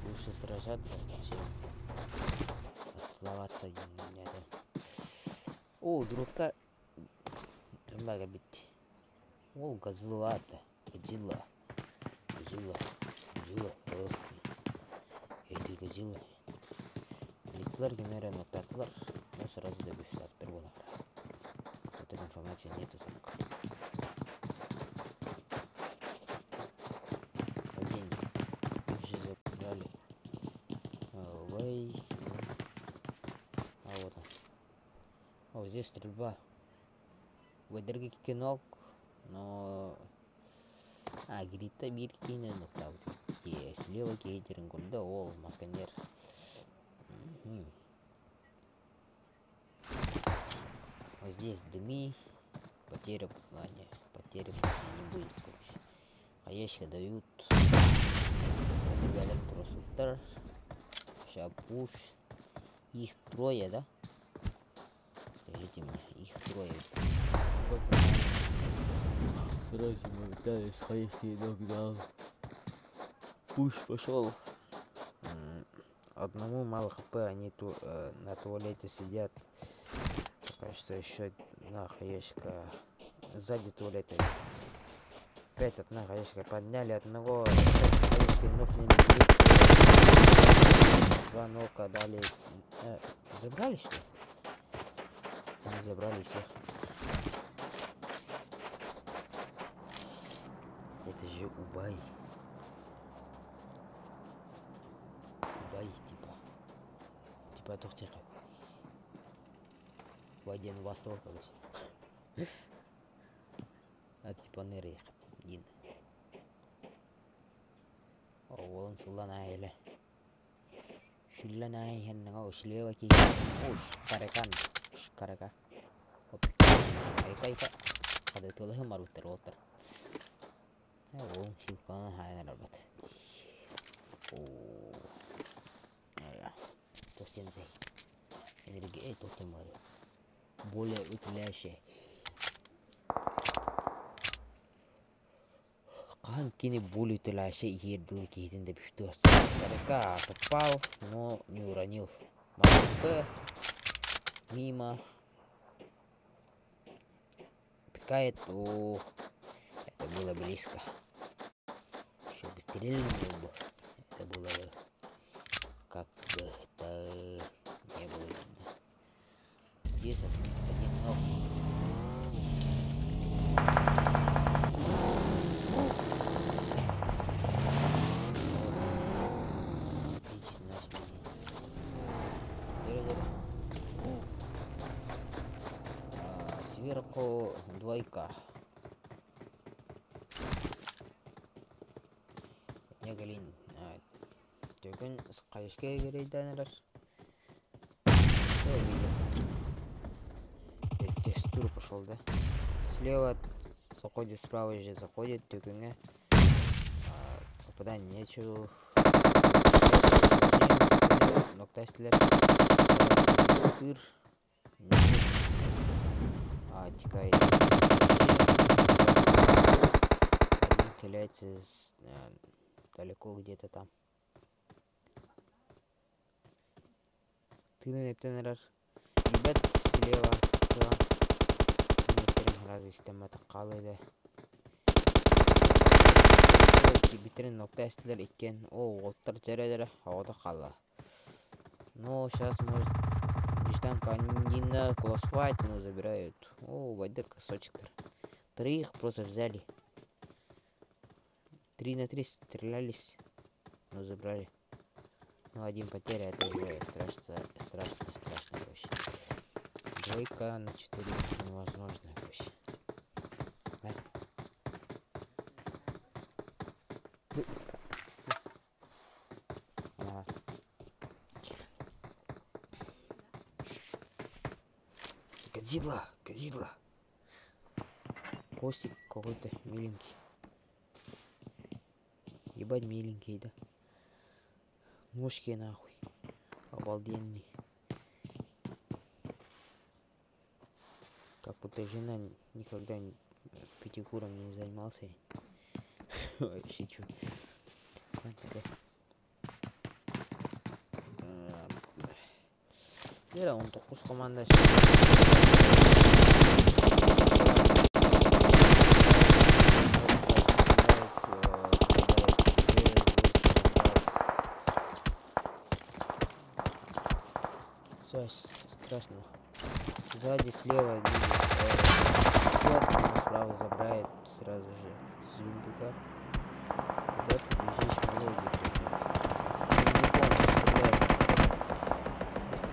Лучше сражаться, чем зловаться. О, дурка. Жамбага битти. Ол газылата. Газила. Газила. Газила. Эти газила. Литлар генерально оттатлар. Но сразу добившись от первого. Этой информации нету только. Деньги. Их же забрали. Ой. А вот он. О, здесь стрельба. Выдерги кинок, но... грита биркины, но там. Слева кейтеринг, да, ол, масканер. Вот здесь дыми. Потеря плане. Потери почти не будет, короче. А ящики дают. Ребята просто утр. Сейчас пуш. Их трое, да? Скажите мне, их трое. Сразу мы дали свои нокдаун. Пуш пошел. Одному мало хп, они на туалете сидят. Пока что еще нахуй ящика. Сзади туалета. Опять от нахуй ящика подняли одного. Два нока дали. Забрали что ли? Они забрали всех. Это же Убай. Убай, типа тухтиха. Ваден Восток, короче. А типа ныры. Дин. Олын сулана эле. Шиллана хеннага ошлева ки. Ош, каракан. Карака. Оп. Айка. Када толы маруттар отыр. Ол шилкана хайнар албат. О. Ая. Тостензей. Энергия тостенмады. Более утлящая. Кini более утлящая еду кейтин деп что. Карака попал, но не уронил. П. Мимо. Пикает. О. Это было близко. Еще бы стрельнул бы. Это было бы как бы это не было видно. Здесь один ног. Сверху двойка. Галин, төгін қайышқа керейденілер. Текстур пошел, да? Слева заходит, справа же заходит төгінге. Попадание нечего. Ноктастілер. Тыр. Текает. Один келяется далеко где-то там. Ты на нептенерар. Ребят, слева. Разве система такалайды. Битерин ноктастілер екен. О, оттар жарайдары. Ауада қала. Но сейчас может Диштан Кандина классфайт, но забирают. О, вайдер красочек. Троих просто взяли. 3 на 3 стрелялись, но забрали. Ну, один потеря, это уже страшно вообще. Двойка на 4 невозможно вообще. Козидла. Костик какой-то миленький. Ебать миленький, да? Ножки нахуй. Обалденный. Как будто жена никогда пятикуром не занимался. Шучу. Бера 19 команда. Все страшно. Сзади, слева, справа забирает сразу же с юмбика. Куда ты бежишь, молодец?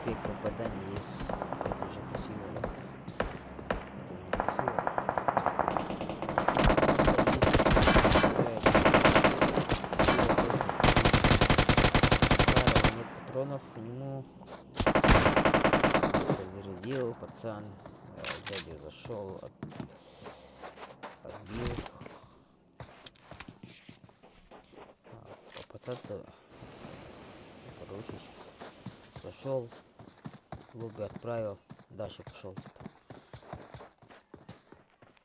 Эффект попадания есть. Это уже красиво, да? Нет патронов к нему. Зарядил пацан. Дядя зашел, отбил. Пацан-то хороший. Зашел, лобби отправил, дальше пошел.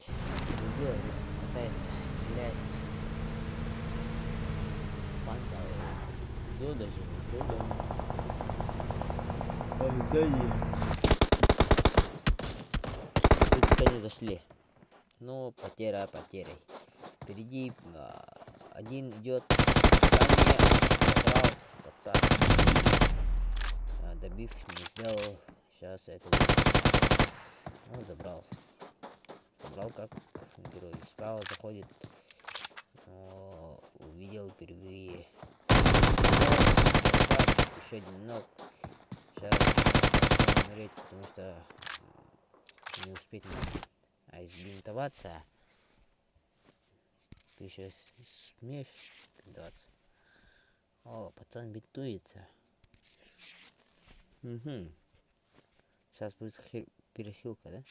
Другой здесь пытается стрелять. Панда. Зода же, зода. Сзади. Тут они зашли. Но потеря потерей. Впереди один идет. Забрал пацан. Добив не сделал. Сейчас это он забрал. Забрал как герой. Справа заходит. Но увидел впервые. Еще один ног. Сейчас умереть, потому что не успеть избинтоваться. Ты сейчас смеешь бинтоваться? О, пацан бинтуется. Угу. Сейчас будет перехилка, да?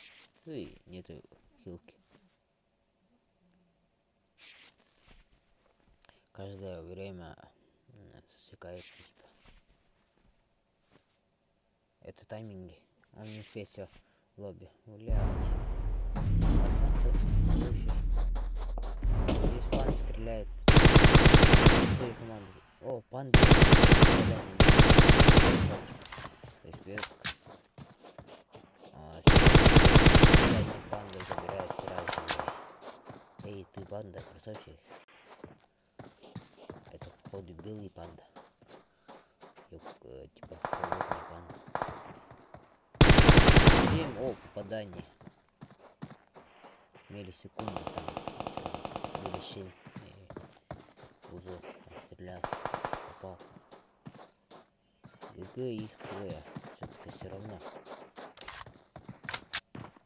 Ой, нету хилки. Каждое время засекается, типа. Это тайминги. Он не успеет все в лобби. Блядь. Пацан-то лучше. Здесь панда стреляет. 4 команды. О, панда. Респект. Панда забирает сразу. Эй, ты панда, красавчик. Это походу белый панда. Типа холодный панда. О, попадание. Миллисекунды там. Или 7. Узор. Стрелял. Попал. ГГ их трое. Все-таки все равно.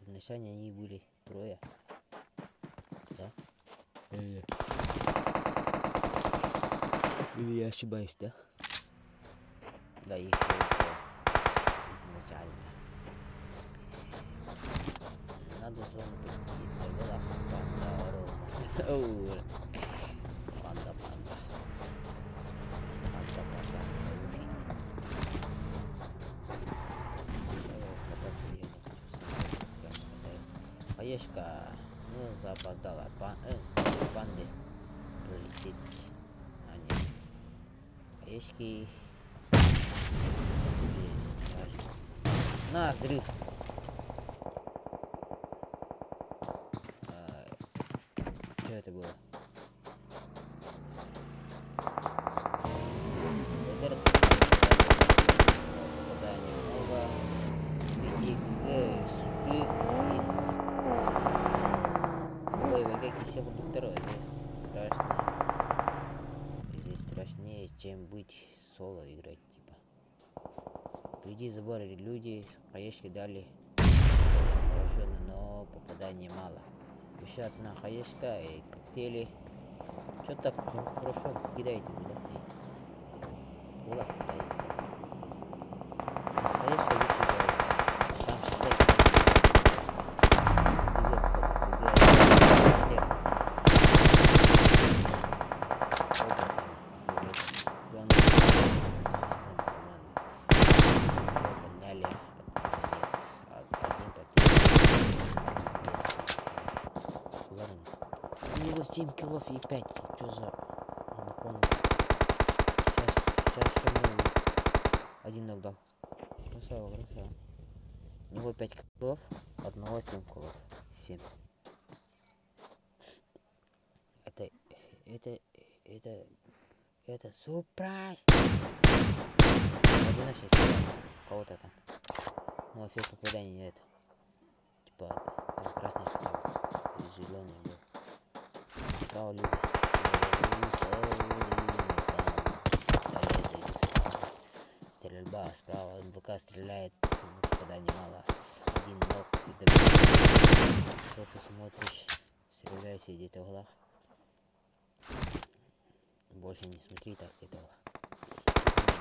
Изначально они были трое. Да? Или я ошибаюсь, да? Да, их было изначально. Надо зону прийти. Панда, Рома. Панда. Хаешка, ну, запоздала. Панды пролететь. А нет. Хаешки. На, взрыв. Что это было? Здесь страшно. Здесь страшнее, чем быть соло играть, типа. Впереди заборы люди, хаешки дали очень хорошо, но попаданий мало. Еще одна хаешка и коктейли. Что так хорошо кидаете, да? Куда кидаете? С хаешкой лучше играть. Там шестая. У него 7 киллов и 5. Что за анаконда? Сейчас что мы один нокдал. Красава, красава. У него 5 киллов, одного 7 киллов. 7. Это сюрприз! Один на все кого-то там. Ну, эффект попадания нет. Типа, там красный, зеленый был. Справа люди. Стрельба справа, НВК стреляет, попаданий мало. Один ног и добил. Что ты смотришь? Стреляй, сидит в углах. Больше не смотри так этого.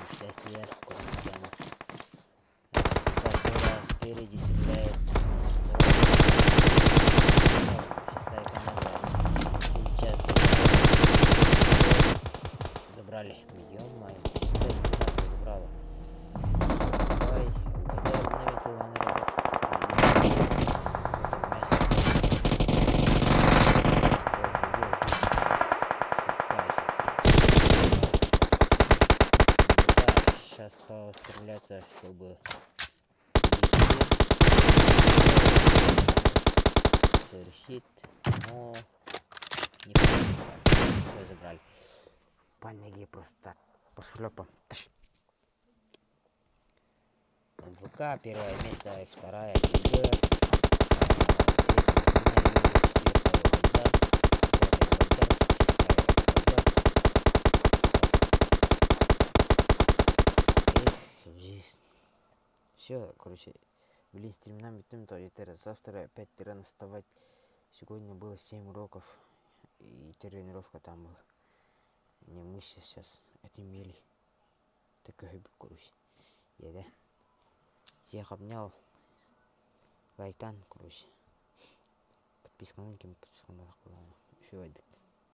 Вся стреляет, куда-то прямо. Спереди стреляет. Шестая команда. Сейчас забрали. Ё-моё, шестая команда забрала. Давай, угадай, туда на работу. Сейчас стало стреляться, чтобы решит, но не все забрали. По ноге просто так, по шлепам. НВК, первое место, вторая ЕГЭ. Все, короче, блин, стримнами завтра опять рано вставать. Сегодня было 7 уроков и тренировка там была. Не мы сейчас отымели. Такая бы, короче. Я, да. Всех обнял. Лайктан, короче. Подписка на лайк, подписка на лайк. Все,